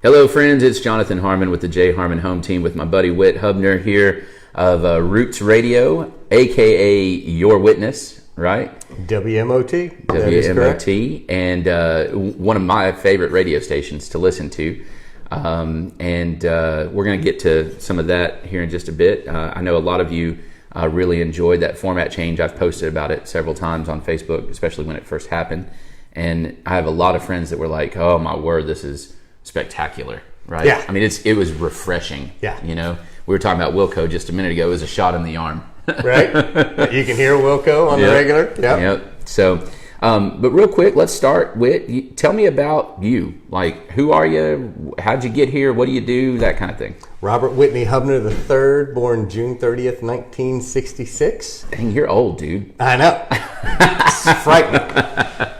Hello, friends. It's Jonathan Harmon with the J. Harmon Home Team with my buddy Whit Hubner here of Roots Radio, a.k.a. Your Witness, right? WMOT. WMOT, and one of my favorite radio stations to listen to. We're going to get to some of that here in just a bit. I know a lot of you really enjoyed that format change. I've posted about it several times on Facebook, especially when it first happened. And I have a lot of friends that were like, oh my word, this is spectacular, right? Yeah. I mean, it was refreshing. Yeah. You know, we were talking about Wilco just a minute ago. It was a shot in the arm. Right? You can hear Wilco on the regular. Yep. So, but real quick, let's start with, tell me about you. Like, who are you? How'd you get here? What do you do? That kind of thing. Robert Whitney Hubner III, born June 30th, 1966. Dang, you're old, dude. I know. It's frightening.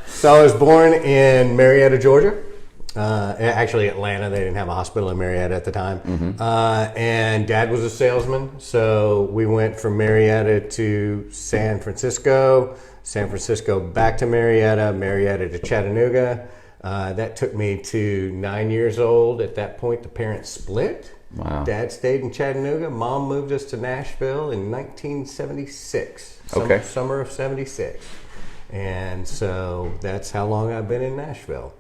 So I was born in Marietta, Georgia. Actually, Atlanta. They didn't have a hospital in Marietta at the time. Mm-hmm. And Dad was a salesman. So we went from Marietta to San Francisco back to Marietta, Marietta to Chattanooga. That took me to 9 years old. At that point, the parents split. Wow. Dad stayed in Chattanooga. Mom moved us to Nashville in 1976. Summer of 76. And so that's how long I've been in Nashville.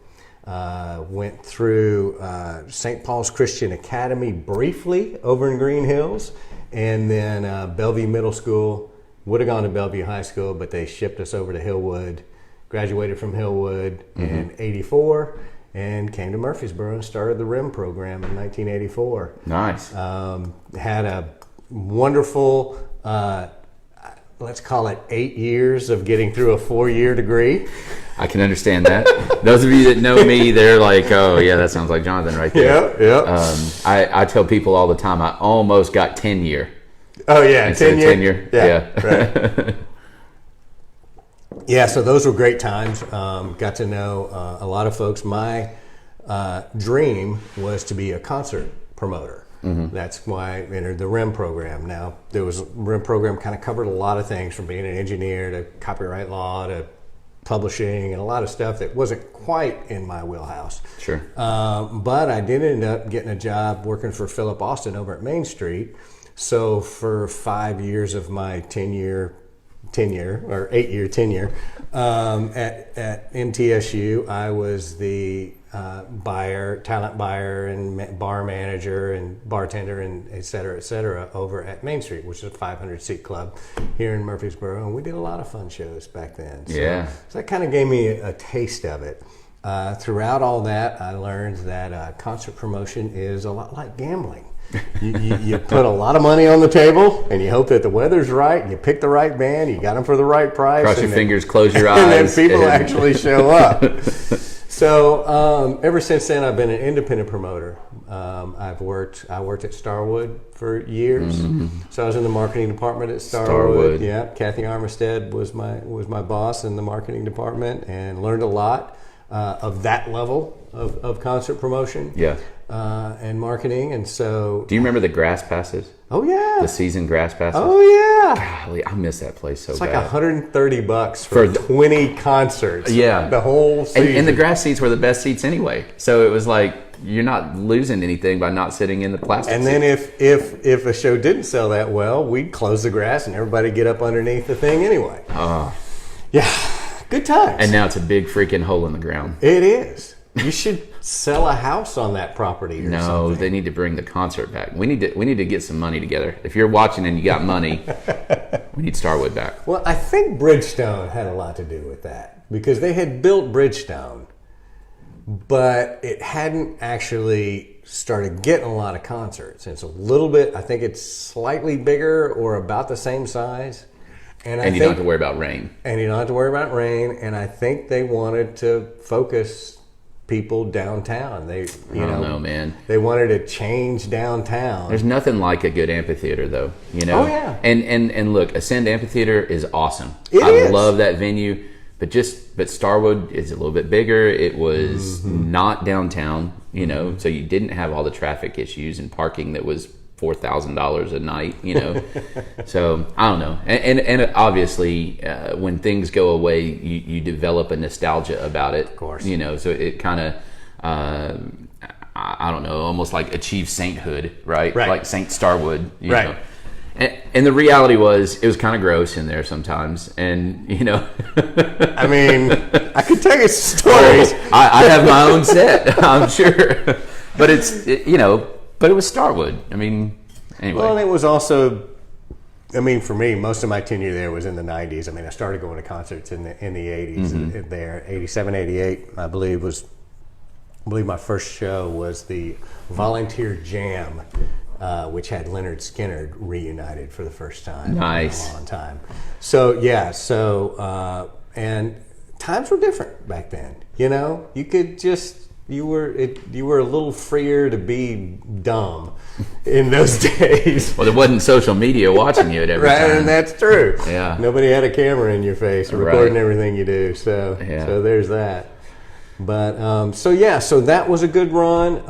Went through St. Paul's Christian Academy briefly over in Green Hills, and then Bellevue Middle School. Would have gone to Bellevue High School, but they shipped us over to Hillwood. Graduated from Hillwood in '84, and came to Murfreesboro and started the RIM program in 1984. Nice. Had a wonderful, let's call it 8 years of getting through a 4-year degree. I can understand that. Those of you that know me, they're like, oh, yeah, that sounds like Jonathan right there. Yeah. I tell people all the time, I almost got 10-year. Oh, yeah, 10-year. Yeah. Right. Yeah, so those were great times. Got to know a lot of folks. My dream was to be a concert promoter. Mm-hmm. That's why I entered the RIM program. Now, RIM program kind of covered a lot of things, from being an engineer to copyright law to publishing, and a lot of stuff that wasn't quite in my wheelhouse. Sure. But I did end up getting a job working for Philip Austin over at Main Street. So for 5 years of my 8-year tenure at MTSU, I was the talent buyer and bar manager and bartender and et cetera, over at Main Street, which is a 500-seat club here in Murfreesboro. And we did a lot of fun shows back then. So that kind of gave me a taste of it. Throughout all that, I learned that concert promotion is a lot like gambling. You put a lot of money on the table, and you hope that the weather's right, and you pick the right band, you got them for the right price. Cross your fingers, close your eyes. And then people actually show up. So ever since then, I've been an independent promoter. I worked at Starwood for years. Mm-hmm. So I was in the marketing department at Starwood. Yeah, Kathy Armistead was my boss in the marketing department, and learned a lot of that level of concert promotion. Yeah. And marketing. And so, do you remember the grass passes? Oh yeah, the season grass passes. Oh yeah, golly, I miss that place so bad. It's like $130 for 20 concerts. Yeah, the whole season. And the grass seats were the best seats anyway. So it was like, you're not losing anything by not sitting in the plastic. And then seats. if a show didn't sell that well, we'd close the grass and everybody get up underneath the thing anyway. Yeah, good times. And now it's a big freaking hole in the ground. It is. You should sell a house on that property or something. No, they need to bring the concert back. We need to get some money together. If you're watching and you got money, we need Starwood back. Well, I think Bridgestone had a lot to do with that, because they had built Bridgestone, but it hadn't actually started getting a lot of concerts. It's a little bit, I think it's slightly bigger or about the same size. And you don't have to worry about rain. And you don't have to worry about rain. And I think they wanted to focus people downtown. I don't know, man. They wanted to change downtown. There's nothing like a good amphitheater, though. You know. Oh yeah. And look, Ascend Amphitheater is awesome. I love that venue, but Starwood is a little bit bigger. It was not downtown, you know, so you didn't have all the traffic issues and parking that was $4,000 a night, you know. So I don't know, and obviously when things go away, you develop a nostalgia about it, of course, you know. So it kind of I don't know, almost like achieve sainthood, right? Right. Like Saint Starwood, you Right. know. And the reality was, it was kind of gross in there sometimes, and you know. I mean, I could tell you stories. I have my own set, I'm sure, but but it was Starwood. I mean, anyway. Well, and it was also, I mean, for me, most of my tenure there was in the 90s. I mean, I started going to concerts in the 80s and there, 87, 88, I believe my first show was the Volunteer Jam, which had Leonard Skinner reunited for the first time Nice. in a long time. So, yeah, and times were different back then. You know, you could just, you were a little freer to be dumb in those days. Well, there wasn't social media watching you at every Right, time. and that's true. Yeah. Nobody had a camera in your face recording everything you do. So there's that. But so that was a good run.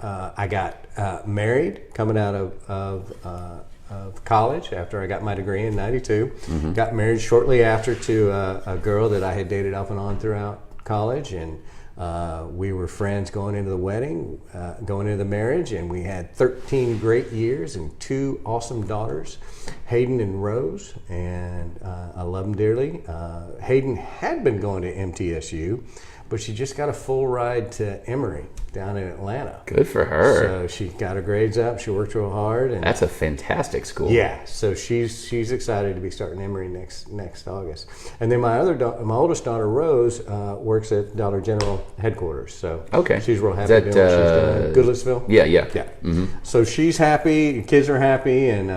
I got married coming out of college after I got my degree in '92. Got married shortly after to a girl that I had dated off and on throughout college, and we were friends going into the wedding, going into the marriage, and we had 13 great years and 2 awesome daughters, Hayden and Rose, and I love them dearly. Hayden had been going to MTSU, but she just got a full ride to Emory down in Atlanta. Good for her. So she got her grades up. She worked real hard, and That's a fantastic school. yeah. So she's excited to be starting Emory next August. And then my oldest daughter Rose works at Dollar General headquarters. So Okay. she's real happy Is doing that, what she's doing. Goodlettsville. Yeah. Yeah. So she's happy. Kids are happy, and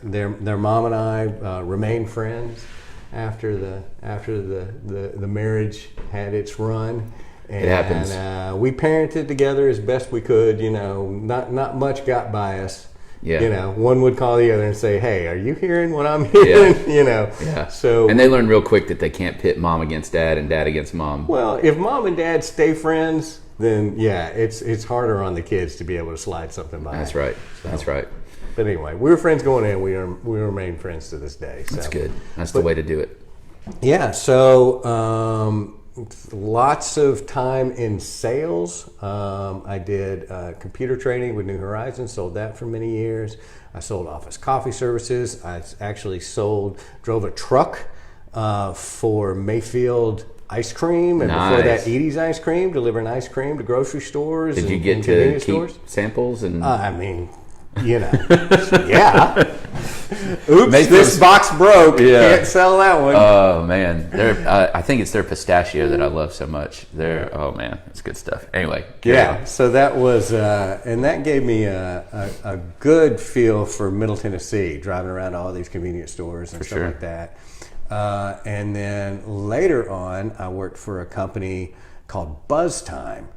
their mom and I remain friends after the marriage had its run. And, It happens. we parented together as best we could. You know, not much got by us. Yeah. You know, one would call the other and say, "Hey, are you hearing what I'm hearing?" Yeah. You know. Yeah. So And they learn real quick that they can't pit mom against dad and dad against mom. well, if mom and dad stay friends, then yeah, it's harder on the kids to be able to slide something by. That's right. That's right. But anyway, we were friends going in. We remain friends to this day. So. That's good. That's the way to do it. Yeah, so lots of time in sales. I did computer training with New Horizons, sold that for many years. I sold office coffee services. I actually drove a truck for Mayfield ice cream, and before that, Edie's ice cream, delivering ice cream to grocery stores. Did you and get to convenience keep stores. samples? And I mean, you know, yeah. Oops, Mayfield's- this box broke. Yeah. Can't sell that one. oh man, I think it's their pistachio that I love so much. Oh man, it's good stuff. Anyway, carry Yeah, on. so that was, and that gave me a good feel for Middle Tennessee, driving around to all these convenience stores and stuff sure. like that. And then later on, I worked for a company called Buzz Time.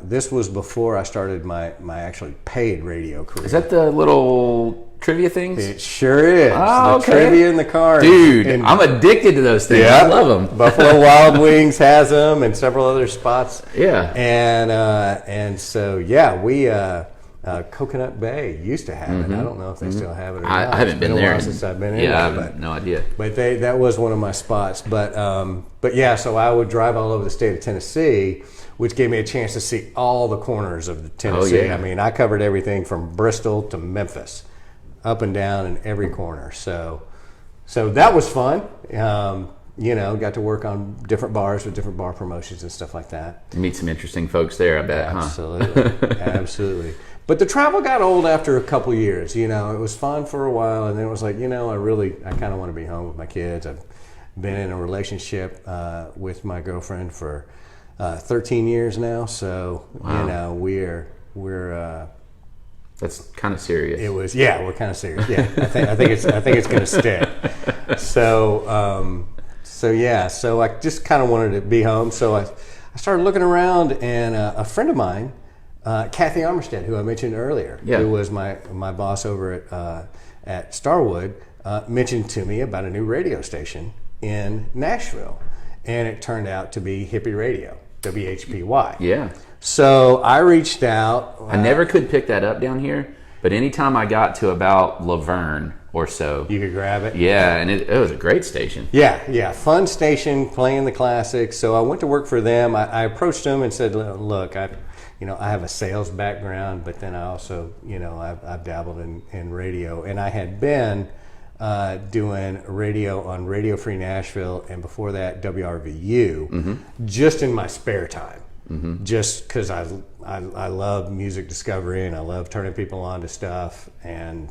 This was before I started my actually paid radio career. Is that the little trivia things? It sure is. Oh, the okay. trivia in the car. Dude, And- I'm addicted to those things. I love them. Buffalo Wild Wings has them, and several other spots. Yeah. And so yeah, we Coconut Bay used to have it. I don't know if they still have it or not. I haven't It's been a there while since I've been in Yeah, I there, have no idea. but that was one of my spots. But yeah, so I would drive all over the state of Tennessee, which gave me a chance to see all the corners of Tennessee. Oh, yeah. I mean, I covered everything from Bristol to Memphis, up and down in every corner. So that was fun. You know, got to work on different bars with different bar promotions and stuff like that. Meet some interesting folks there, I bet, huh? Absolutely, absolutely. But the travel got old after a couple years. You know, it was fun for a while, and then it was like, you know, I kind of want to be home with my kids. I've been in a relationship with my girlfriend for 13 years now, so Wow. you know, we're. That's kind of serious. It was, yeah, we're kind of serious. Yeah, I think it's going to stick. So yeah, so I just kind of wanted to be home. So I started looking around, and a friend of mine, Kathy Armistead, who I mentioned earlier, Yeah. who was my boss over at Starwood, mentioned to me about a new radio station in Nashville, and it turned out to be Hippie Radio, WHPY. Yeah. So I reached out. I never could pick that up down here, but anytime I got to about Laverne or so, You could grab it. yeah, and it was a great station. Yeah, fun station, playing the classics. So I went to work for them. I approached them and said, "Look, I have a sales background, but then I also, I've dabbled in radio, and I had been doing radio on Radio Free Nashville, and before that WRVU, just in my spare time, just because I love music discovery, and I love turning people on to stuff, and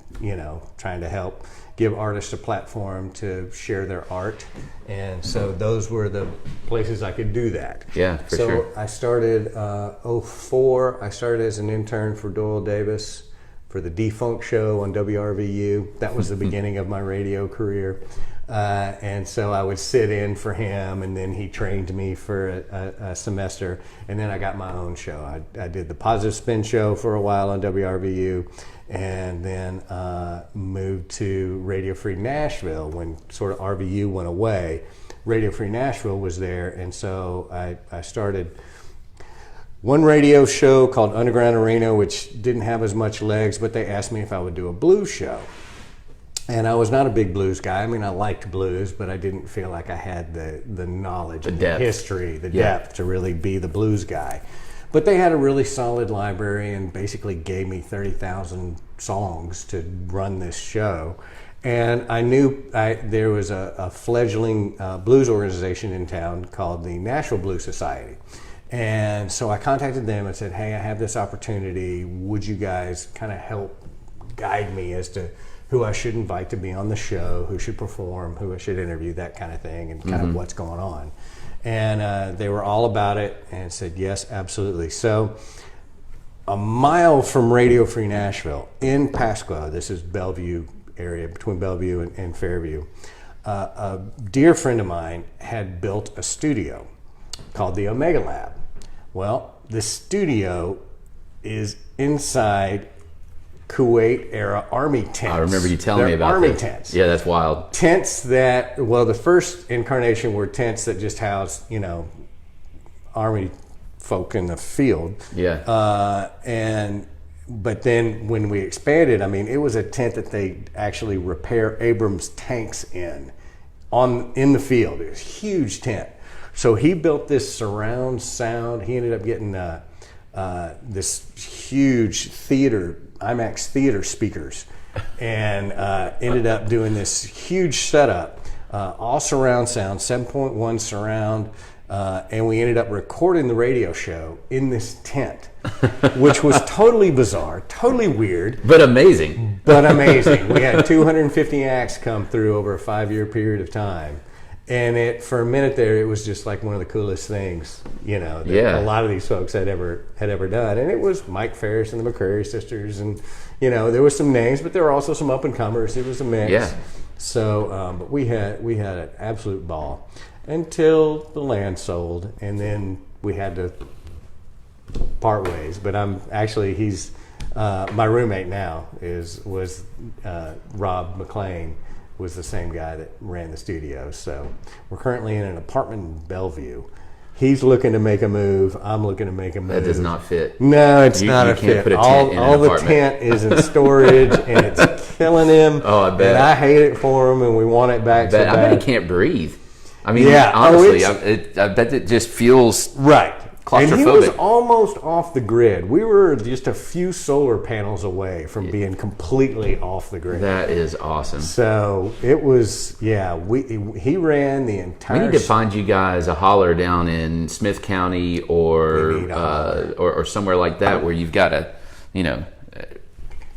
trying to help give artists a platform to share their art. And so those were the places I could do that. Yeah, for sure. So I started '04. I started as an intern for Doyle Davis for the D-Funk show on WRVU. That was the beginning of my radio career. And so I would sit in for him, and then he trained me for a semester, and then I got my own show. I did the Positive Spin show for a while on WRVU, and then moved to Radio Free Nashville when sort of RVU went away. Radio Free Nashville was there, and so I started one radio show called Underground Arena, which didn't have as much legs, but they asked me if I would do a blues show. And I was not a big blues guy. I mean, I liked blues, but I didn't feel like I had the knowledge, the history, the depth to really be the blues guy. But they had a really solid library and basically gave me 30,000 songs to run this show. And I knew there was a fledgling blues organization in town called the Nashville Blues Society. And so I contacted them and said, hey, I have this opportunity. Would you guys kind of help guide me as to who I should invite to be on the show, who should perform, who I should interview, that kind of thing, and kind of what's going on. And they were all about it and said, yes, absolutely. So a mile from Radio Free Nashville in Pasco, this is Bellevue area, between Bellevue and Fairview, a dear friend of mine had built a studio called the Omega Lab. Well, the studio is inside Kuwait-era Army tents. I remember you telling me about Army this. tents. Yeah, that's wild. Tents that, well, the first incarnation were tents that just housed, Army folk in the field. Yeah. But then when we expanded, I mean, it was a tent that they actually repair Abrams tanks in the field. It was a huge tent. So he built this surround sound. He ended up getting this huge IMAX theater speakers, and ended up doing this huge setup, all surround sound, 7.1 surround, and we ended up recording the radio show in this tent, which was totally bizarre, totally weird. But amazing. We had 250 acts come through over a 5-year period of time. And for a minute there, it was just like one of the coolest things, that a lot of these folks had ever done. And it was Mike Ferris and the McCrary sisters, and there was some names, but there were also some up and comers. It was a mix. Yeah. So, but we had an absolute ball until the land sold, and then we had to part ways. But he's my roommate now was Rob McLean. Was the same guy that ran the studio. So we're currently in an apartment in Bellevue. He's looking to make a move. I'm looking to make a move. That does not fit. No, it's not a fit. Can't put a tent in an all the apartment. tent is in storage, and it's killing him. Oh, I bet. And I hate it for him, and we want it back so bad. I bet he can't breathe. I mean, yeah. honestly, I bet it just feels right. claustrophobic. And he was almost off the grid. We were just a few solar panels away from being completely off the grid. That is awesome. So it was, he ran the entire... We need to find you guys a holler down in Smith County or somewhere like that where you've got a,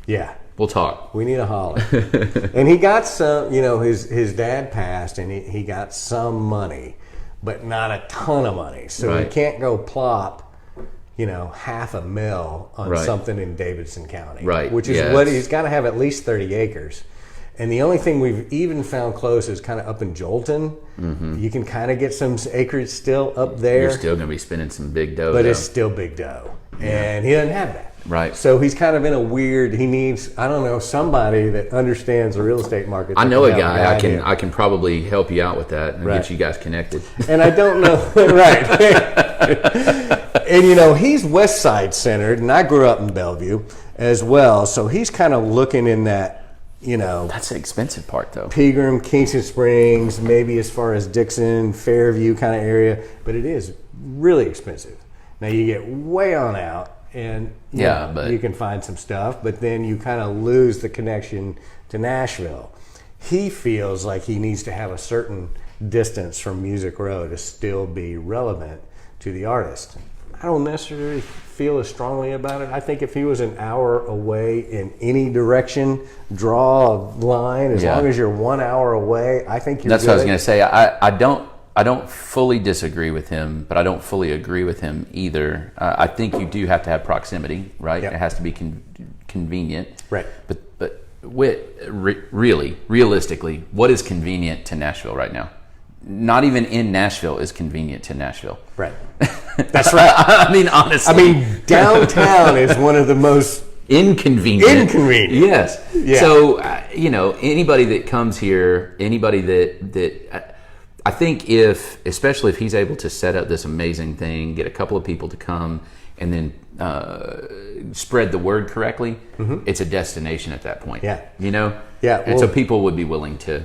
Yeah. We'll talk. We need a holler. And he got some, his dad passed, and he got some money, but not a ton of money. So he can't go plop, $500,000 on something in Davidson County. Right. Which is what he's got to have, at least 30 acres. And the only thing we've even found close is kind of up in Jolton. Mm-hmm. You can kind of get some acreage still up there. You're still going to be spending some big dough. But it's still big dough. Yeah. And he doesn't have that. Right. So he's kind of in a weird, he needs, somebody that understands the real estate market. I know a guy. I can probably help you out with that and get you guys connected. And I don't know, right. And he's West Side centered, and I grew up in Bellevue as well. So he's kind of looking in that, That's the expensive part, though. Pegram, Kingston Springs, maybe as far as Dixon, Fairview kind of area. But it is really expensive. Now you get way on out, and but you can find some stuff, but then you kind of lose the connection to Nashville. He feels like he needs to have a certain distance from Music Row to still be relevant to the artist. I don't necessarily feel as strongly about it. I think if he was an hour away in any direction, draw a line. As long as you're 1 hour away, I think you're That's good. what I was going to say. I don't fully disagree with him, but I don't fully agree with him either. I think you do have to have proximity, right? Yep. It has to be convenient. Right. But realistically, what is convenient to Nashville right now? Not even in Nashville is convenient to Nashville. Right. That's right. I mean, honestly. Downtown is one of the most inconvenient. Yes. Yeah. So, anybody that comes here, anybody that I think especially if he's able to set up this amazing thing, get a couple of people to come, and then spread the word correctly, it's a destination at that point. Yeah. Yeah. And so people would be willing to.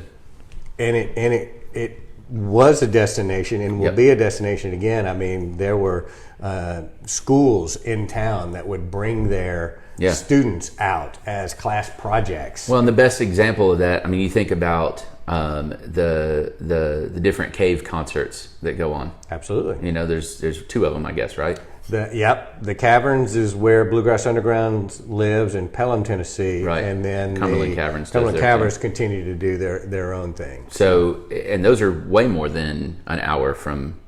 And it was a destination and will be a destination again. I mean, there were schools in town that would bring their students out as class projects. Well, and the best example of that, I mean, you think about the different cave concerts that go on. Absolutely. There's two of them, I guess, right? The Caverns is where Bluegrass Underground lives in Pelham, Tennessee, right? And then Cumberland Caverns continue to do their own thing. So, and those are way more than an hour from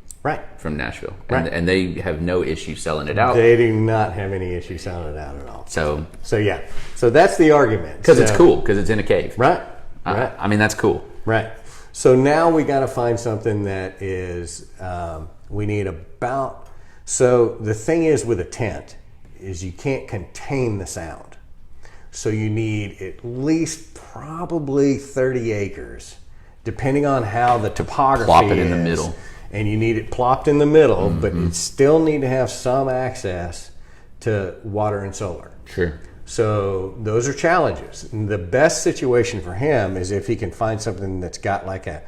Nashville, and they have no issue selling it out. They do not have any issue selling it out at all. So that's the argument. Because it's cool, because it's in a cave, right? I mean, that's cool, right? So now we got to find something that is we need about. So the thing is with a tent is you can't contain the sound. So you need at least probably 30 acres, depending on how the topography plop it is. In the middle. And you need it plopped in the middle, but you still need to have some access to water and solar. Sure. So those are challenges. And the best situation for him is if he can find something that's got like a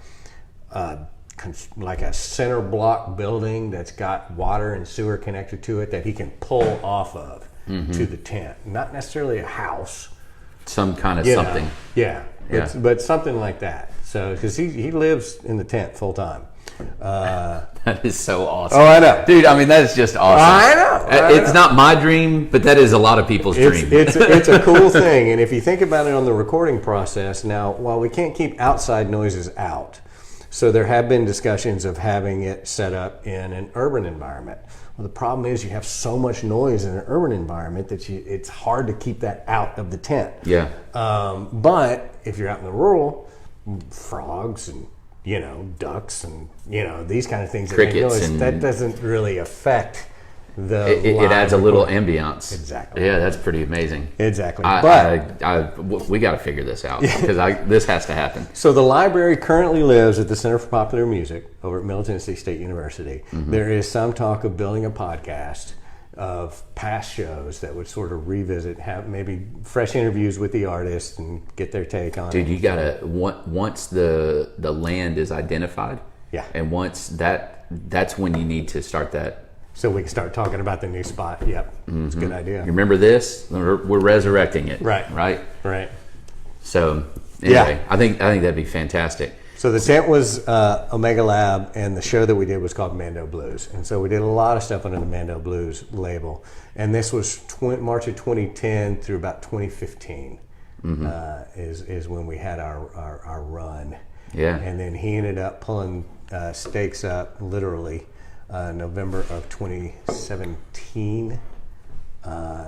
center block building that's got water and sewer connected to it that he can pull off of to the tent. Not necessarily a house. Some kind of something. But something like that. So, because he lives in the tent full time. That is so awesome. Oh, I know. Dude, I mean, that is just awesome. I know. It's not my dream, but that is a lot of people's dream. It's a cool thing. And if you think about it on the recording process, now, while we can't keep outside noises out, so there have been discussions of having it set up in an urban environment. Well, the problem is you have so much noise in an urban environment that it's hard to keep that out of the tent. Yeah. But if you're out in the rural, frogs and ducks and these kind of things, crickets, that doesn't really affect the. It adds a little ambiance. Exactly. Yeah, that's pretty amazing. Exactly. We got to figure this out because this has to happen. So the library currently lives at the Center for Popular Music over at Middle Tennessee State University. There is some talk of building a podcast of past shows that would sort of revisit, have maybe fresh interviews with the artists and get their take on it. Dude, you gotta once the land is identified. Yeah. And once that's when you need to start that. So we can start talking about the new spot. Yep. It's a good idea. You remember this? We're resurrecting it. Right. Right. Right. So anyway, I think that'd be fantastic. So the tent was Omega Lab, and the show that we did was called Mando Blues. And so we did a lot of stuff under the Mando Blues label. And this was March of 2010 through about 2015 is when we had our run. Yeah. And then he ended up pulling stakes up literally November of 2017.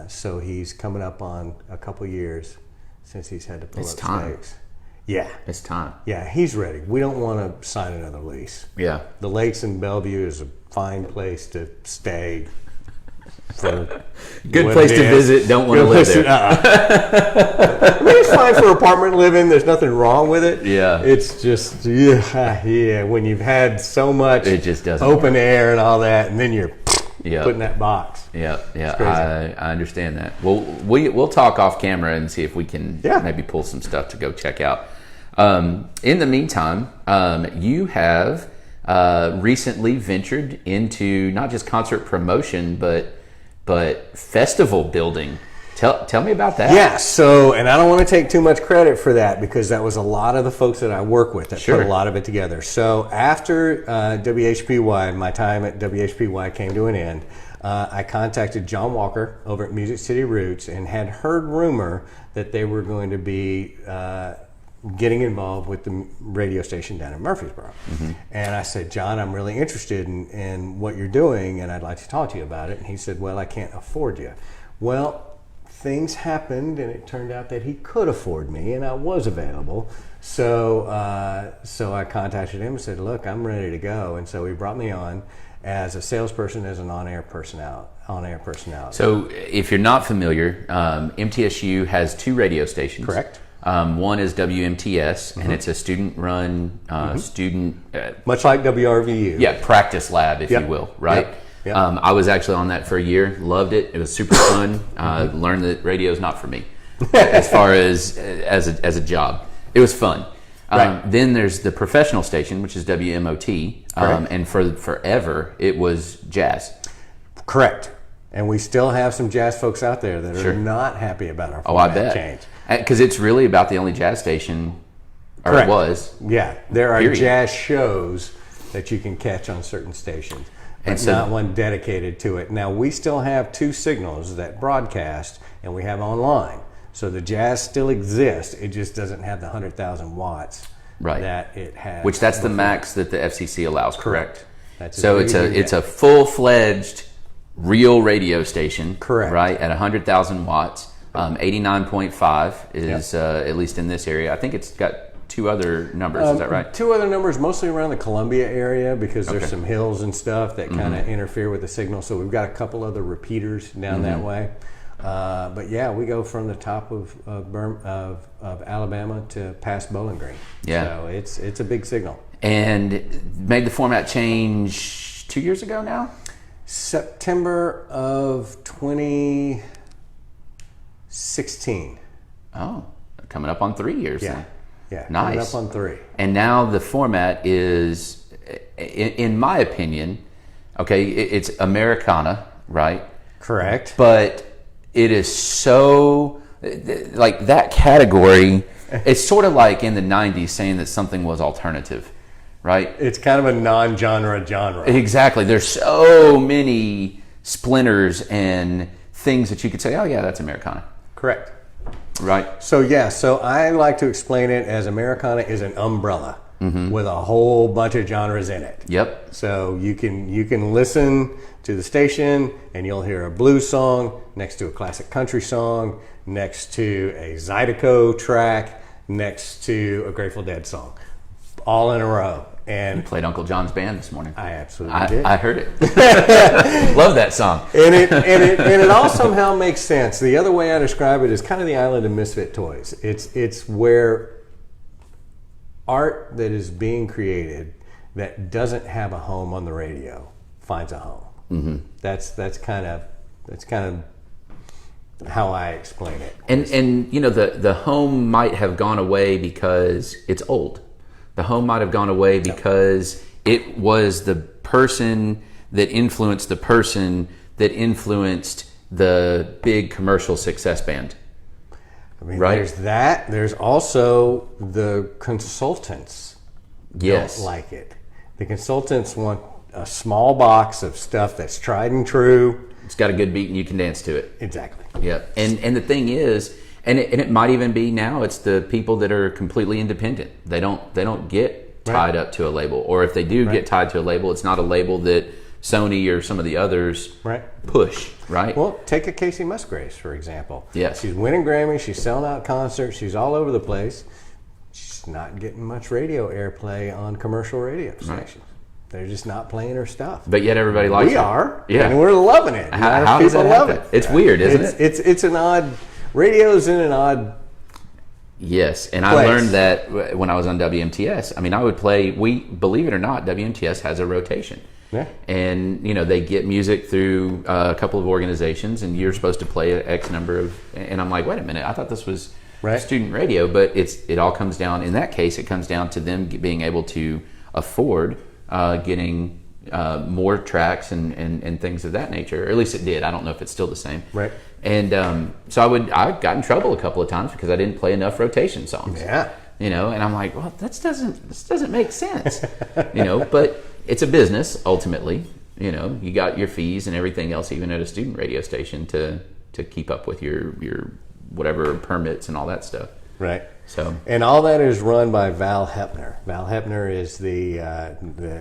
So he's coming up on a couple years since he's had to pull up stakes. Yeah. It's time. Yeah, he's ready. We don't want to sign another lease. Yeah. The lakes in Bellevue is a fine place to stay. For good place to visit. Don't want to live there. I mean, it's fine for apartment living. There's nothing wrong with it. Yeah. It's just, when you've had so much it just doesn't open work. air and all that, and then you're put in that box. Yeah. I understand that. Well, we'll talk off camera and see if we can maybe pull some stuff to go check out. In the meantime, you have recently ventured into not just concert promotion, but but festival building. Tell me about that. Yeah, so, and I don't want to take too much credit for that because that was a lot of the folks that I work with that put a lot of it together. So after WHPY, my time at WHPY came to an end, I contacted John Walker over at Music City Roots and had heard rumor that they were going to be getting involved with the radio station down in Murfreesboro. Mm-hmm. And I said, John, I'm really interested in what you're doing and I'd like to talk to you about it. And he said, well, I can't afford you. Well, things happened and it turned out that he could afford me and I was available. So I contacted him and said, look, I'm ready to go. And so he brought me on as a salesperson, as an on-air personality. So if you're not familiar, MTSU has 2 radio stations. Correct. One is WMTS, and it's a student-run, much like WRVU. Yeah, practice lab, if you will, right? Yep. I was actually on that for a year, loved it. It was super fun. Learned that radio is not for me, as far as a job. It was fun. Then there's the professional station, which is WMOT, and for forever it was jazz. Correct. And we still have some jazz folks out there that are not happy about our format change. Because it's really about the only jazz station, or it was. Yeah, there are jazz shows that you can catch on certain stations, but not one dedicated to it. Now, we still have 2 signals that broadcast, and we have online. So the jazz still exists. It just doesn't have the 100,000 watts that it has. Which that's the max that the FCC allows, correct? So it's a full-fledged real radio station, correct? Right, at 100,000 watts. 89.5 is at least in this area. I think it's got 2 other numbers. Is that right? 2 other numbers, mostly around the Columbia area because there's some hills and stuff that kind of interfere with the signal. So we've got a couple other repeaters down that way. But yeah, we go from the top of Alabama to past Bowling Green. Yeah, so it's a big signal. And made the format change 2 years ago now. September of 2016. Oh, coming up on 3 years. Yeah, nice. Coming up on 3. And now the format is, in my opinion, it's Americana, right? Correct. But it is so, like that category, it's sort of like in the 90s saying that something was alternative, right? It's kind of a non-genre genre. Exactly. There's so many splinters and things that you could say, oh yeah, that's Americana. Correct. Right. So I like to explain it as Americana is an umbrella with a whole bunch of genres in it. Yep. So you can listen to the station and you'll hear a blues song next to a classic country song, next to a Zydeco track, next to a Grateful Dead song, all in a row. And you played Uncle John's band this morning. I absolutely did. I heard it. Love that song. And it all somehow makes sense. The other way I describe it is kind of the island of misfit toys. It's where art that is being created that doesn't have a home on the radio finds a home. Mm-hmm. That's kind of how I explain it. And the home might have gone away because it's old. The home might have gone away because it was the person that influenced the person that influenced the big commercial success band. I mean, there's that. There's also the consultants don't like it. The consultants want a small box of stuff that's tried and true. It's got a good beat and you can dance to it. Exactly. Yeah. And the thing is, and it might even be now, it's the people that are completely independent. They don't get tied up to a label. Or if they do get tied to a label, it's not a label that Sony or some of the others push, right? Well, take a Casey Musgraves, for example. Yes. She's winning Grammys, she's selling out concerts, she's all over the place. She's not getting much radio airplay on commercial radio stations. Right. They're just not playing her stuff. But yet everybody likes it. We are, and we're loving it. How does that happen? It's weird, isn't it? It's an odd, radio's in an odd Yes, and place. I learned that when I was on WMTS. I mean, I would play, believe it or not, WMTS has a rotation. Yeah. And, they get music through a couple of organizations, and you're supposed to play X number of, and I'm like, wait a minute, I thought this was student radio, but it all comes down, in that case, it comes down to them being able to afford getting more tracks and things of that nature. Or at least it did. I don't know if it's still the same. Right. And so I got in trouble a couple of times because I didn't play enough rotation songs. Yeah. And I'm like, well, this doesn't make sense. But it's a business ultimately. You got your fees and everything else, even at a student radio station, to keep up with your whatever permits and all that stuff. Right. So, and all that is run by Val Hubner. Val Hubner is the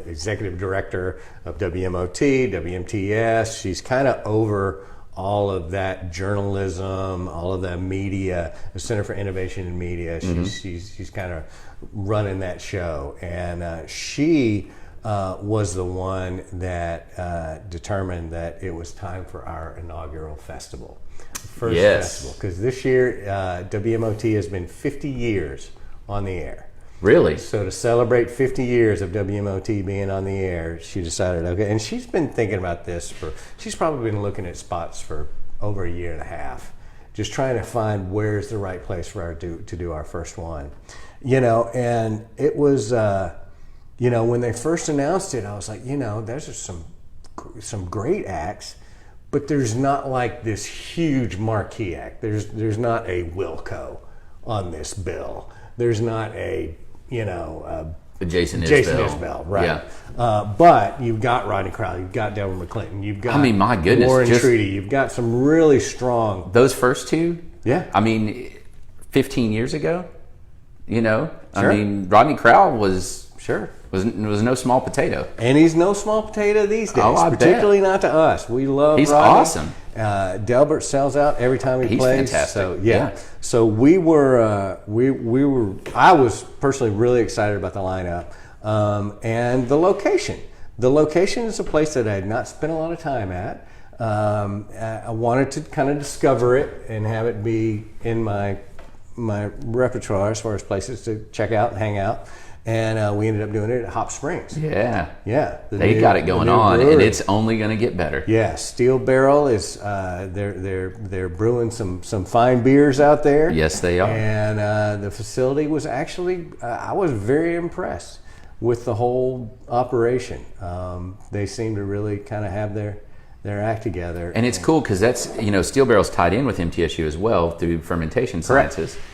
executive director of WMOT, WMTS. She's kind of over all of that journalism, all of that media, the Center for Innovation in Media. She's kind of running that show, and she was the one that determined that it was time for our inaugural festival. First festival, because this year WMOT has been 50 years on the air. Really? So to celebrate 50 years of WMOT being on the air, she decided, okay, and she's been thinking about this she's probably been looking at spots for over a year and a half, just trying to find where's the right place for our to do our first one. And it was, when they first announced it, I was like, there's some great acts, but there's not like this huge marquee act. There's not a Wilco on this bill. There's not a Jason Isbell, right? Yeah. But you've got Rodney Crowell, you've got Delbert McClinton, you've got my goodness, Warren Treaty, you've got some really strong. Those first two. Yeah. 15 years ago. Sure. Rodney Crowell was was no small potato, and he's no small potato these days. Particularly not to us. We love. He's Rodney. Awesome. Delbert sells out every time he plays. He's fantastic. So So we were. I was personally really excited about the lineup and the location. The location is a place that I had not spent a lot of time at. I wanted to kind of discover it and have it be in my repertoire as far as places to check out and hang out. And we ended up doing it at Hop Springs. Yeah. They got it going on, brewery. And it's only going to get better. Yeah, Steel Barrel is they're brewing some fine beers out there. Yes, they are. And the facility was actually I was very impressed with the whole operation. They seem to really kind of have their act together. And it's cool because that's Steel Barrel's tied in with MTSU as well through fermentation sciences. Correct.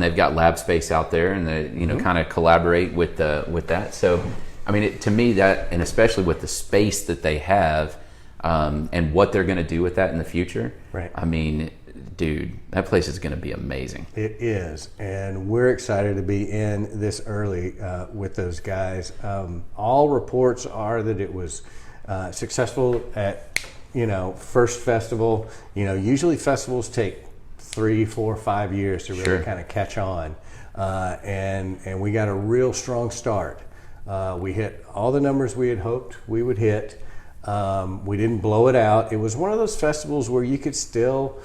They've got lab space out there, and they kind of collaborate with that. So, to me that, and especially with the space that they have, and what they're going to do with that in the future. Right. Dude, that place is going to be amazing. It is, and we're excited to be in this early with those guys. All reports are that it was successful at first festival. Usually festivals take 3, 4, 5 years to really kind of catch on, and we got a real strong start. We hit all the numbers we had hoped we would hit. We didn't blow it out. It was one of those festivals where you could still.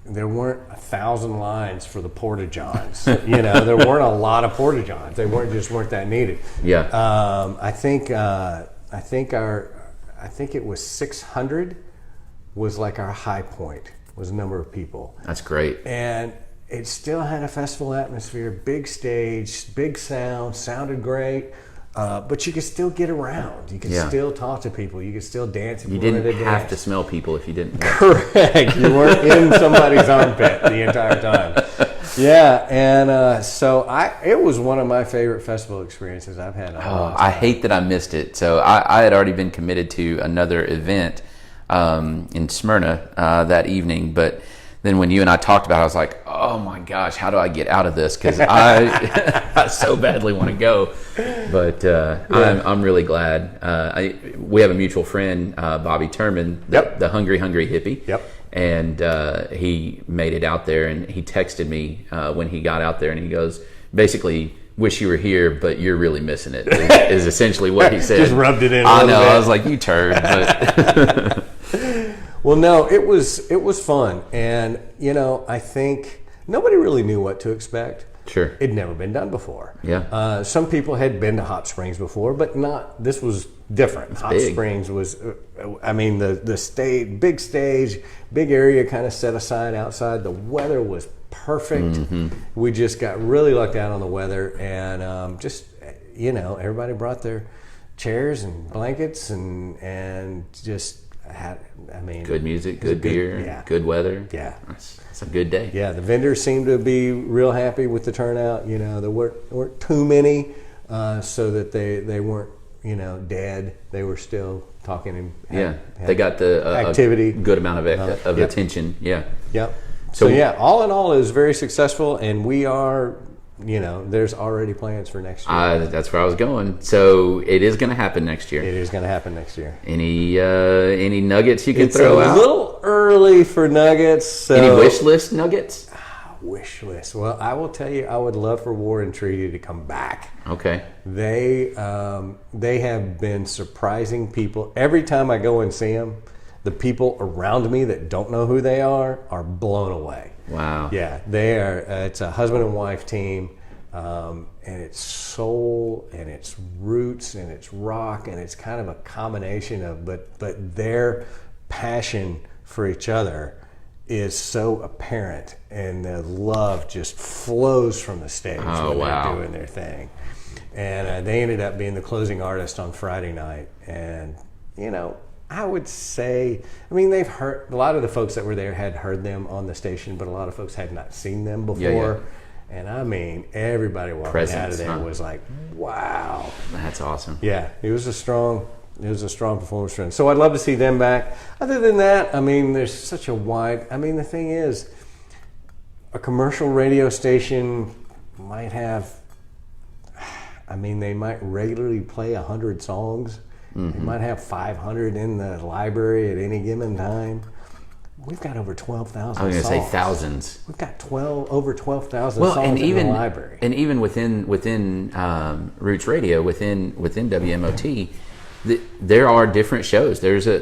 There weren't 1,000 lines for the porta-johns. There weren't a lot of porta-johns. They weren't that needed. Yeah. I think it was 600 was like our high point. Was the number of people. That's great. And it still had a festival atmosphere, big stage, big sound, sounded great, but you could still get around. You could still talk to people. You could still dance if you wanted to dance. You didn't have to smell people if you didn't. Correct. You weren't in somebody's armpit the entire time. Yeah, and so it was one of my favorite festival experiences I've had. I hate that I missed it. So I had already been committed to another event in Smyrna that evening, but then when you and I talked about it, I was like, oh my gosh, how do I get out of this? Because I so badly want to go. But I'm really glad. We have a mutual friend, Bobby Turman, the hungry hippie. Yep. And he made it out there, and he texted me when he got out there, and he goes, basically, wish you were here, but you're really missing it, is essentially what he said. Just rubbed it in a I little know. bit. I was like, you turd. But Well, no, it was fun, and I think nobody really knew what to expect. Sure, it'd never been done before. Yeah, some people had been to Hot Springs before, but not. This was different. Hot Springs was, the stage, big area, kind of set aside outside. The weather was perfect. Mm-hmm. We just got really lucked out on the weather, and everybody brought their chairs and blankets and just had, I mean, good music, good beer, yeah. good weather. Yeah. It's a good day. Yeah, the vendors seemed to be real happy with the turnout. You know, there weren't too many, so that they weren't, you know, dead. They were still talking and had they got the activity, a good amount of yep. attention. Yeah. Yep. So yeah, all in all, it was very successful, and we are, you know, there's already plans for next year. That's where I was going. So it is going to happen next year. It is going to happen next year. Any nuggets you can throw out? It's a little early for nuggets. So. Any wish list nuggets? Wish list. Well, I will tell you, I would love for War and Treaty to come back. Okay. They have been surprising people. Every time I go and see them, the people around me that don't know who they are blown away. Wow. Yeah, they are. It's a husband and wife team, and it's soul, and it's roots, and it's rock, and it's kind of a combination of. But their passion for each other is so apparent, and the love just flows from the stage when they're doing their thing. And they ended up being the closing artist on Friday night, and you know. I would say, I mean, they've heard, a lot of the folks that were there had heard them on the station, but a lot of folks had not seen them before. Yeah. And I mean, everybody walking out of there was like, wow. That's awesome. Yeah, it was a strong performance for them. So I'd love to see them back. Other than that, I mean, there's such a wide, I mean, the thing is, a commercial radio station might have, I mean, they might regularly play 100 songs. Mm-hmm. They might have 500 in the library at any given time. We've got over 12,000 songs. I was going to say thousands. We've got over 12,000 songs in the library. And even within Roots Radio, within WMOT, there are different shows. There's a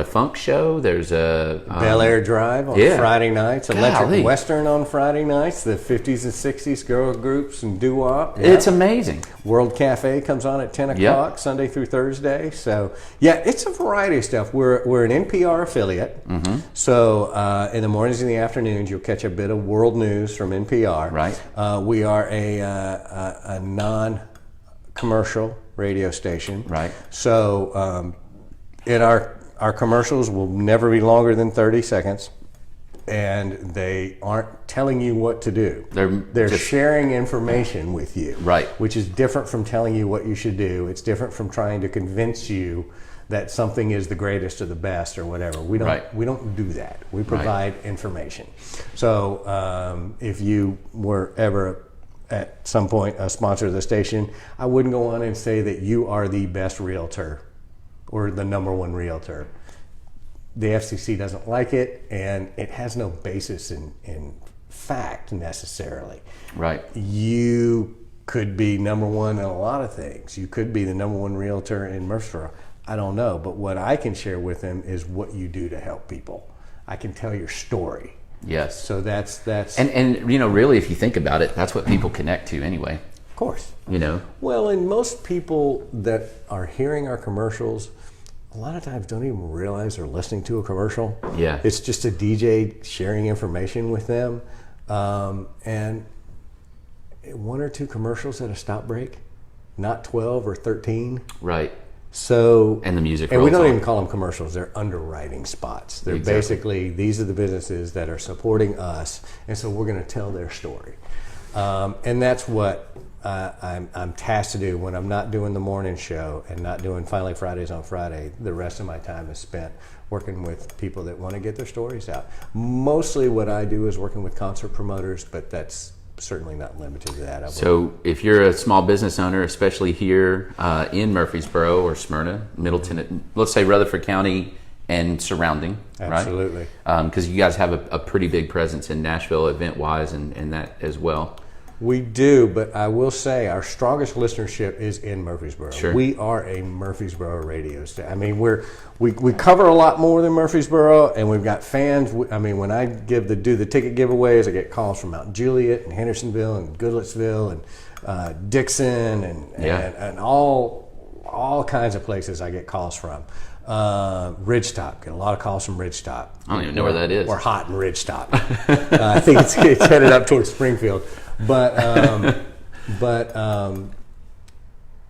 funk show. There's a Bel Air Drive on Friday nights. Electric Western on Friday nights. The 50s and 60s girl groups and doo-wop. Yeah. It's amazing. World Cafe comes on at 10 o'clock Sunday through Thursday. So yeah, it's a variety of stuff. We're an NPR affiliate. Mm-hmm. So in the mornings and the afternoons, you'll catch a bit of world news from NPR. Right. We are a non-commercial radio station. Right. So in our commercials will never be longer than 30 seconds, and they aren't telling you what to do. They're just sharing information with you. Right. Which is different from telling you what you should do. It's different from trying to convince you that something is the greatest or the best or whatever. We don't do that. We provide information. So if you were ever at some point a sponsor of the station, I wouldn't go on and say that you are the best realtor or the number one realtor. The FCC doesn't like it, and it has no basis in fact necessarily. Right. You could be number one in a lot of things. You could be the number one realtor in Murfreesboro. I don't know, but what I can share with them is what you do to help people. I can tell your story. Yes. So that's and you know, really, if you think about it, that's what people connect to anyway. Of course. You know. Well, and most people that are hearing our commercials, a lot of times don't even realize they're listening to a commercial. Yeah. It's just a DJ sharing information with them, and one or two commercials at a stop break, not 12 or 13. Right. So and the music, and we don't even call them commercials. They're underwriting spots. They're exactly. Basically, these are the businesses that are supporting us, and so we're going to tell their story. And that's what I'm tasked to do when I'm not doing the morning show and not doing Finally Fridays on Friday. The rest of my time is spent working with people that want to get their stories out. Mostly what I do is working with concert promoters, but that's certainly not limited to that. So if you're a small business owner, especially here in Murfreesboro or Smyrna, Middleton, let's say Rutherford County and surrounding, absolutely, right? Because you guys have a pretty big presence in Nashville event-wise and that as well. We do, but I will say our strongest listenership is in Murfreesboro. Sure. We are a Murfreesboro radio station. I mean, we cover a lot more than Murfreesboro, and we've got fans. I mean, when I do the ticket giveaways, I get calls from Mount Juliet and Hendersonville and Goodlettsville and Dixon and all kinds of places I get calls from. Ridgetop, get a lot of calls from Ridgetop. I don't even know where that is. We're hot in Ridgetop. I think it's headed up towards Springfield. But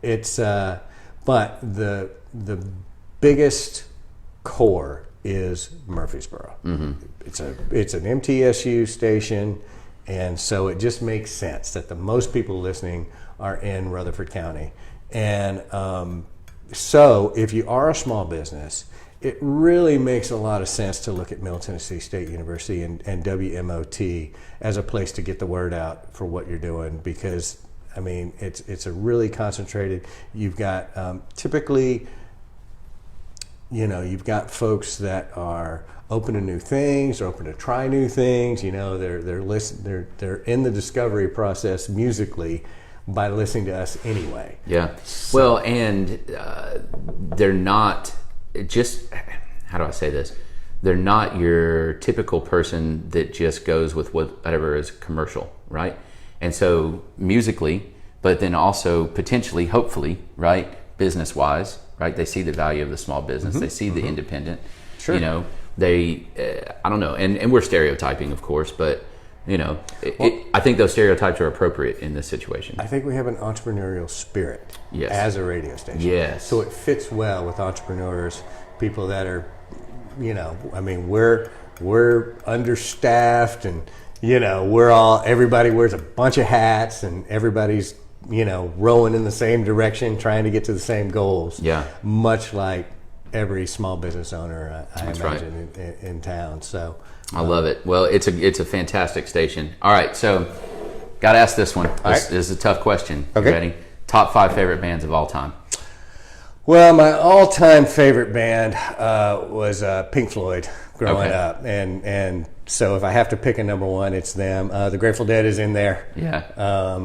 It's but the biggest core is Murfreesboro. It's an MTSU station, and so it just makes sense that the most people listening are in Rutherford County. And so if you are a small business, it really makes a lot of sense to look at Middle Tennessee State University and WMOT as a place to get the word out for what you're doing, because I mean it's a really concentrated. You've got typically, you've got folks that are open to new things, or open to try new things. They're in the discovery process musically by listening to us anyway. Yeah. Well, and they're not just, how do I say this? They're not your typical person that just goes with whatever is commercial, right? And so musically, but then also potentially, hopefully, right, business-wise, right? They see the value of the small business. They see the independent. Sure. They, I don't know, and we're stereotyping, of course, but I think those stereotypes are appropriate in this situation. I think we have an entrepreneurial spirit as a radio station. Yes. So it fits well with entrepreneurs, people that are, we're understaffed, and everybody wears a bunch of hats, and everybody's rowing in the same direction, trying to get to the same goals. Yeah. Much like every small business owner, I That's imagine, in town. So I love it. Well, it's a fantastic station. All right, so got to ask this one. This is a tough question. Okay. You ready? Top 5 favorite bands of all time. Well, my all-time favorite band was Pink Floyd growing up, and so if I have to pick a number one, it's them. The Grateful Dead is in there. Yeah.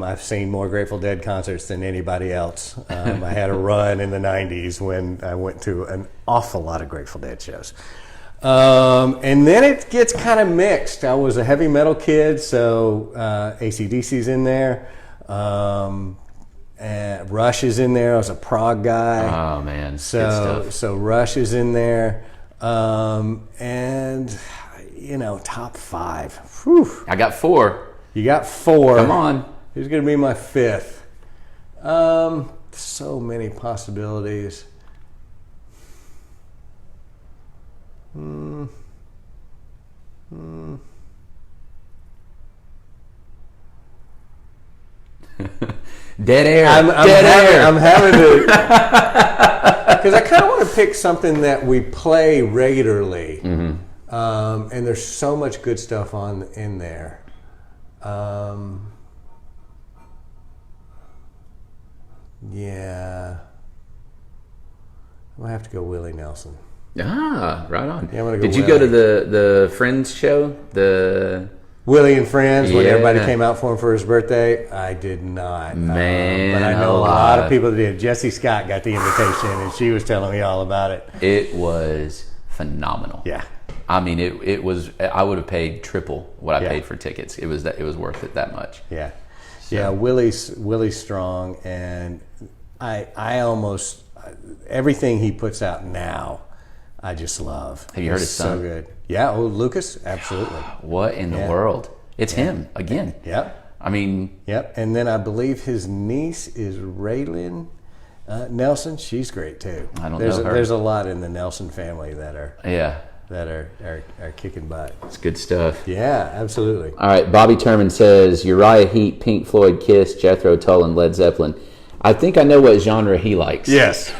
I've seen more Grateful Dead concerts than anybody else. I had a run in the 90s when I went to an awful lot of Grateful Dead shows. And then it gets kind of mixed. I was a heavy metal kid, so AC/DC's in there. And Rush is in there. I was a prog guy. Oh man, so Rush is in there. And top 5. Whew. I got 4. You got 4. Come on. Who's going to be my 5th? So many possibilities. Dead air. I'm having to, because I kind of want to pick something that we play regularly, and there's so much good stuff in there. Yeah, I'm gonna have to go Willie Nelson. Ah, right on. Yeah, I'm gonna go Did you go to the Friends show? The Willie and Friends, when Yeah. everybody came out for him for his birthday? I did not. Man, but I know a lot of alive. people that did. Jessie Scott got the invitation, and she was telling me all about it. It was phenomenal. Yeah. I mean, it was. I would have paid triple what I Yeah. paid for tickets. It was worth it that much. Yeah. Yeah, Willie's strong, and I almost everything he puts out now, I just love. Have you heard his son? So good. Yeah, Lucas, absolutely. What in the world? It's him again. Yep. I mean, Yep. And then I believe his niece is Raylan Nelson. She's great too. I don't know her. There's a lot in the Nelson family that are yeah, kicking butt. it's good stuff. Yeah, absolutely. All right, Bobby Turman says Uriah Heep, Pink Floyd, Kiss, Jethro Tull, and Led Zeppelin. I think I know what genre he likes. Yes.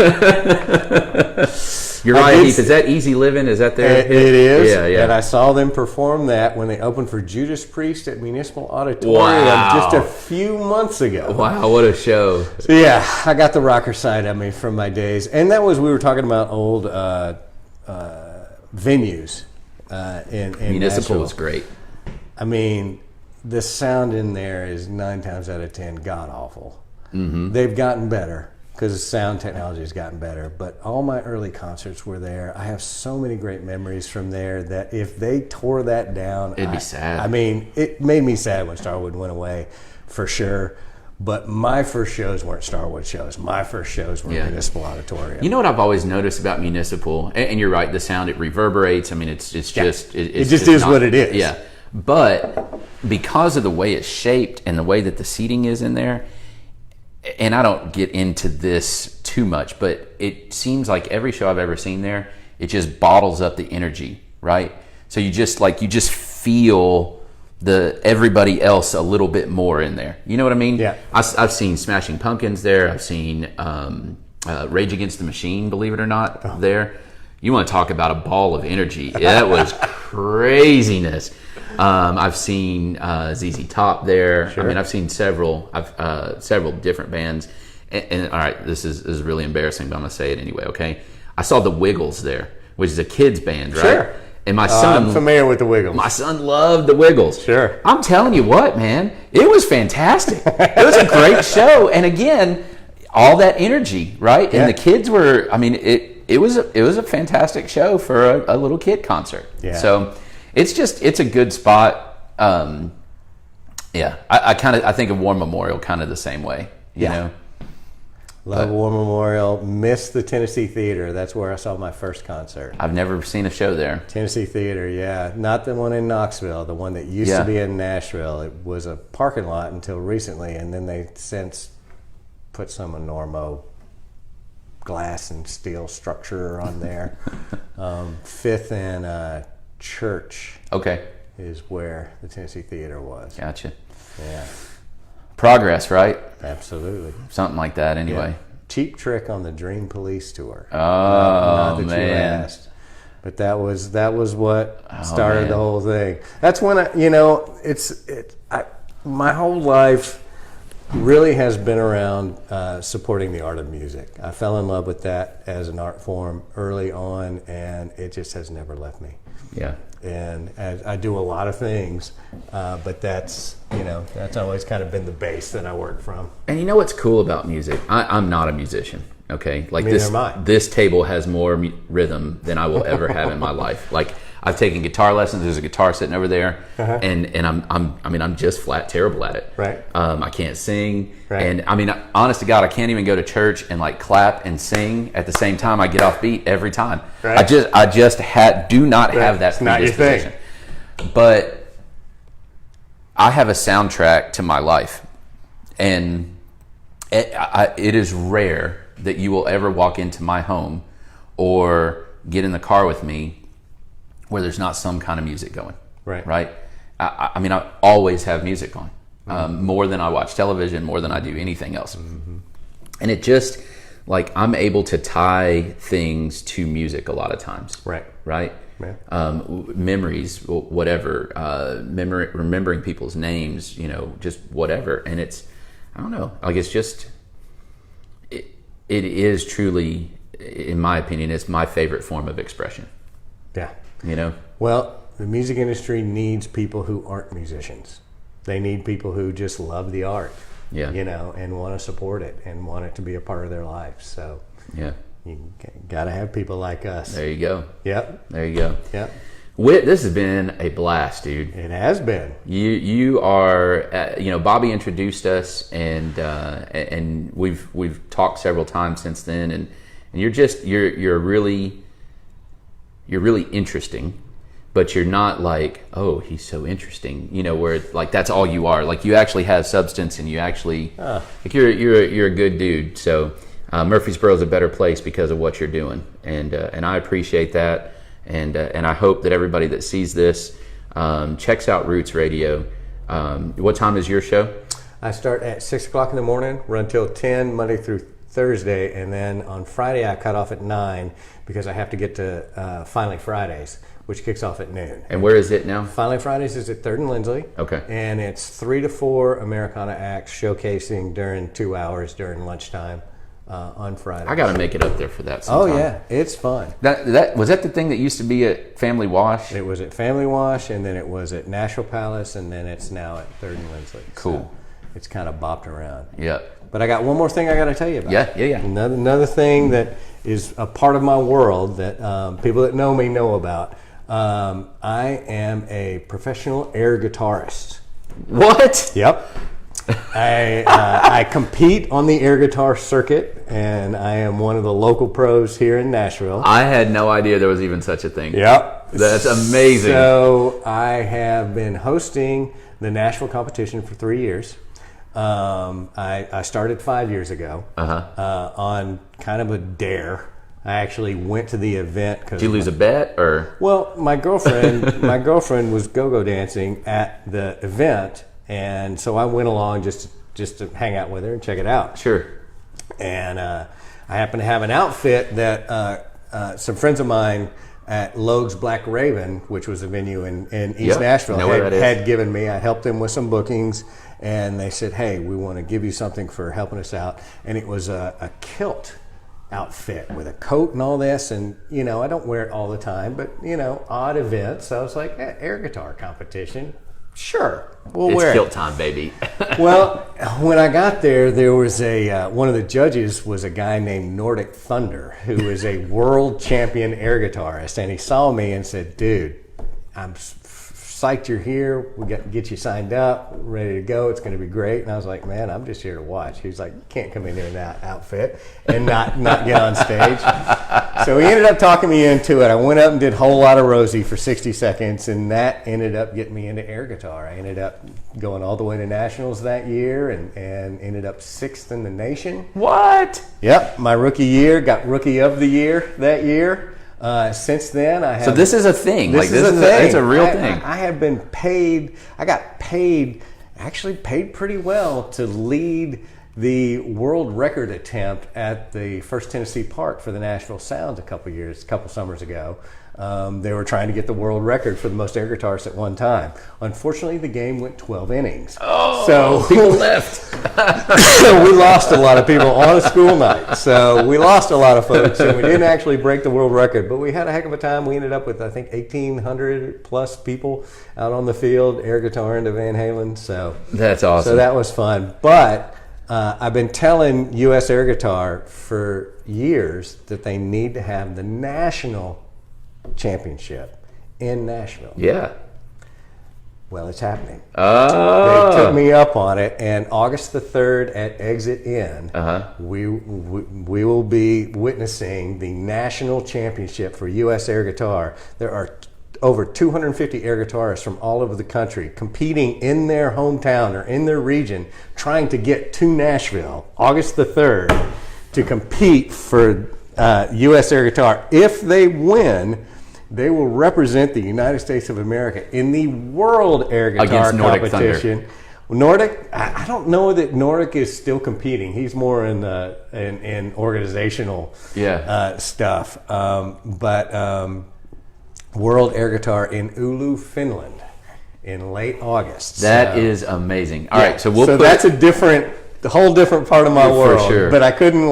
Uriah Heep, is that Easy Living? Is that their It is. Yeah, yeah. And I saw them perform that when they opened for Judas Priest at Municipal Auditorium Wow. just a few months ago. Wow, what a show. So yeah, I got the rocker side of me from my days. And that was, we were talking about old venues in Municipal Nashville. was great. I mean, the sound in there is 9 times out of 10 god awful. Mm-hmm. They've gotten better because sound technology has gotten better. But all my early concerts were there. I have so many great memories from there that if they tore that down, It'd be sad. I mean, it made me sad when Starwood went away, for sure. But my first shows weren't Starwood shows. My first shows were Municipal Auditorium. You know what I've always noticed about Municipal, and you're right, the sound, it reverberates. I mean, it's just It just is what it is. Yeah, but because of the way it's shaped and the way that the seating is in there, and I don't get into this too much, but it seems like every show I've ever seen there, it just bottles up the energy, right? So you just feel everybody else a little bit more in there. You know what I mean? Yeah. I've seen Smashing Pumpkins there. I've seen Rage Against the Machine, believe it or not, there. You want to talk about a ball of energy. That was craziness. I've seen ZZ Top there. Sure. I mean, I've seen several different bands. And all right, this is really embarrassing, but I'm going to say it anyway, okay? I saw the Wiggles there, which is a kids band, right? Sure. And my son... I'm familiar with the Wiggles. My son loved the Wiggles. Sure. I'm telling you what, man. It was fantastic. It was a great show. And again, all that energy, right? Yeah. And the kids were... I mean, it was a fantastic show for a little kid concert. Yeah. So it's a good spot. Yeah. I think of War Memorial kind of the same way, you know? Love War Memorial. Miss the Tennessee Theater. That's where I saw my first concert. I've never seen a show there. Tennessee Theater, yeah. Not the one in Knoxville, the one that used to be in Nashville. It was a parking lot until recently, and then they since put some Enormo glass and steel structure on there. Fifth and Church is where the Tennessee Theater was. Gotcha. Yeah. Progress, right? Absolutely. Something like that, anyway. Yeah. Cheap Trick on the Dream Police tour. Oh, not that man. you asked, but that was what started the whole thing. That's when my whole life really has been around supporting the art of music. I fell in love with that as an art form early on, and it just has never left me. Yeah. And I do a lot of things, but that's always kind of been the base that I work from. And you know what's cool about music? I'm not a musician, okay? Like Neither am I. this table has more rhythm than I will ever have in my life. Like I've taken guitar lessons. There's a guitar sitting over there, and I'm just flat terrible at it. Right. I can't sing, Right. and I mean, honest to God, I can't even go to church and like clap and sing at the same time. I get off beat every time. Right. I just do not have that It's not your predisposition. thing. But I have a soundtrack to my life, and it is rare that you will ever walk into my home or get in the car with me where there's not some kind of music going. Right. I mean, I always have music on, more than I watch television, more than I do anything else. Mm-hmm. And it just, like, I'm able to tie things to music a lot of times. Right. Yeah. Memories, whatever, remembering people's names, just whatever. And it's, I don't know, like, it's just, it is truly, in my opinion, it's my favorite form of expression. Yeah. Well, the music industry needs people who aren't musicians. They need people who just love the art, and want to support it and want it to be a part of their life. So, you got to have people like us. There you go. Yep. There you go. Yep. Whit, this has been a blast, dude. It has been. You are, Bobby introduced us, and we've talked several times since then, and you're really interesting, but you're not like, oh, he's so interesting, where like that's all you are. Like, you actually have substance, and you actually like you're a good dude. So Murfreesboro is a better place because of what you're doing, and I appreciate that, and I hope that everybody that sees this checks out Roots Radio. What time is your show? I start at 6 o'clock in the morning, run till 10 Monday through Thursday, and then on Friday I cut off at 9 because I have to get to Finally Fridays, which kicks off at noon. And where is it now? Finally Fridays is at 3rd and Lindsley. Okay. And it's 3 to 4 Americana acts showcasing during 2 hours during lunchtime on Friday. I got to make it up there for that sometime. Oh yeah, it's fun. That was that the thing that used to be at Family Wash? It was at Family Wash, and then it was at Nashville Palace, and then it's now at 3rd and Lindsley. Cool. So it's kind of bopped around. Yeah. But I got one more thing I got to tell you about. Yeah. Another thing that is a part of my world that people that know me know about. I am a professional air guitarist. What? Yep. I compete on the air guitar circuit, and I am one of the local pros here in Nashville. I had no idea there was even such a thing. Yep. That's amazing. So I have been hosting the Nashville competition for 3 years. I started 5 years ago on kind of a dare. I actually went to the event because did you lose a bet or? Well, my girlfriend was go-go dancing at the event, and so I went along just to hang out with her and check it out. Sure. And I happened to have an outfit that some friends of mine at Logue's Black Raven, which was a venue in East Nashville, had given me. I helped them with some bookings, and they said, hey, we want to give you something for helping us out. And it was a kilt outfit with a coat and all this. And, you know, I don't wear it all the time, but, you know, odd events. So I was like, air guitar competition. Sure, we'll wear it. It's kilt time, baby. Well, when I got there was one of the judges was a guy named Nordic Thunder, who is a world champion air guitarist, and he saw me and said, dude, I'm psyched you're here. We got to get you signed up, ready to go. It's going to be great. And I was like, man, I'm just here to watch. He was like, you can't come in here in that outfit and not get on stage. So he ended up talking me into it. I went up and did Whole Lotta Rosie for 60 seconds, and that ended up getting me into air guitar. I ended up going all the way to nationals that year and ended up 6th in the nation. What? Yep, my rookie year, got Rookie of the Year that year. Since then, I have. So this is a thing. This is a thing. It's a real thing. I have been paid. I got paid, actually paid pretty well to lead the world record attempt at the First Tennessee Park for the Nashville Sounds a couple summers ago. They were trying to get the world record for the most air guitarists at one time. Unfortunately, the game went 12 innings. Oh, so people left. we lost a lot of people on a school night. So we lost a lot of folks, and we didn't actually break the world record. But we had a heck of a time. We ended up with, I think, 1,800 plus people out on the field, air guitar into Van Halen. So that's awesome. So that was fun. But I've been telling U.S. Air Guitar for years that they need to have the national championship in Nashville. Yeah. Well, it's happening. Oh. They took me up on it, and August the 3rd at Exit Inn, we will be witnessing the national championship for U.S. Air Guitar. There are over 250 air guitarists from all over the country competing in their hometown or in their region, trying to get to Nashville, August the 3rd, to compete for U.S. Air Guitar. If they win, they will represent the United States of America in the World Air Guitar competition. Thunder. Nordic, I don't know that Nordic is still competing. He's more in the in organizational stuff. But World Air Guitar in Oulu, Finland, in late August. That is amazing. All right, so that's a whole different part of my world. For sure. But I couldn't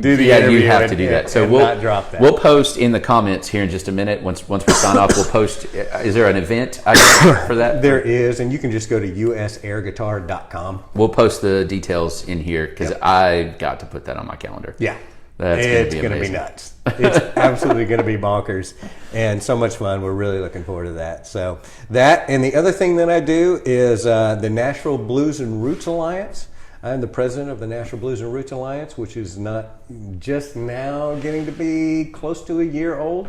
do the interview. You have to do that. So not drop that. We'll post in the comments here in just a minute. Once we sign off, we'll post. Is there an event for that? There is, and you can just go to usairguitar.com. We'll post the details in here because I got to put that on my calendar. Yeah. It's going to be nuts. It's absolutely going to be bonkers and so much fun. We're really looking forward to that. So that, and the other thing that I do is the Nashville Blues and Roots Alliance. I'm the president of the Nashville Blues and Roots Alliance, which is not just now getting to be close to a year old.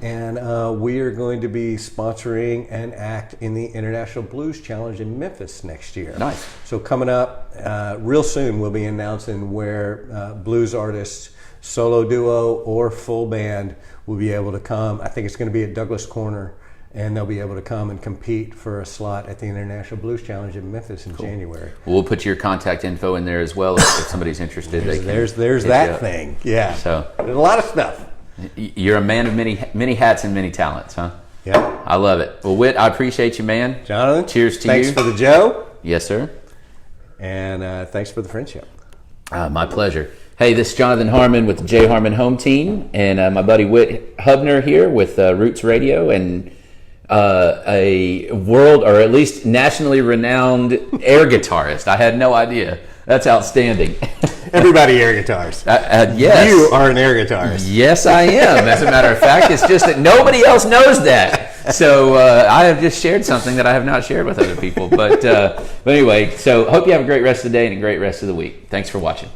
And we are going to be sponsoring an act in the International Blues Challenge in Memphis next year. Nice. So coming up real soon, we'll be announcing where blues artists, solo duo or full band, will be able to come. I think it's going to be at Douglas Corner, and they'll be able to come and compete for a slot at the International Blues Challenge in Memphis in January. We'll put your contact info in there as well if somebody's interested. There's that thing. Yeah. So there's a lot of stuff. You're a man of many hats and many talents, huh? Yeah. I love it. Well, Whit, I appreciate you, man. Jonathan, cheers to you. Thanks for the Joe. Yes, sir. And thanks for the friendship. My pleasure. Hey, this is Jonathan Harmon with the J Harmon Home Team, and my buddy Whit Hubner here with Roots Radio, and a world, or at least nationally renowned air guitarist. I had no idea. That's outstanding. Everybody air guitars. Yes. You are an air guitarist. Yes, I am. As a matter of fact, it's just that nobody else knows that. So I have just shared something that I have not shared with other people. But anyway, so hope you have a great rest of the day and a great rest of the week. Thanks for watching.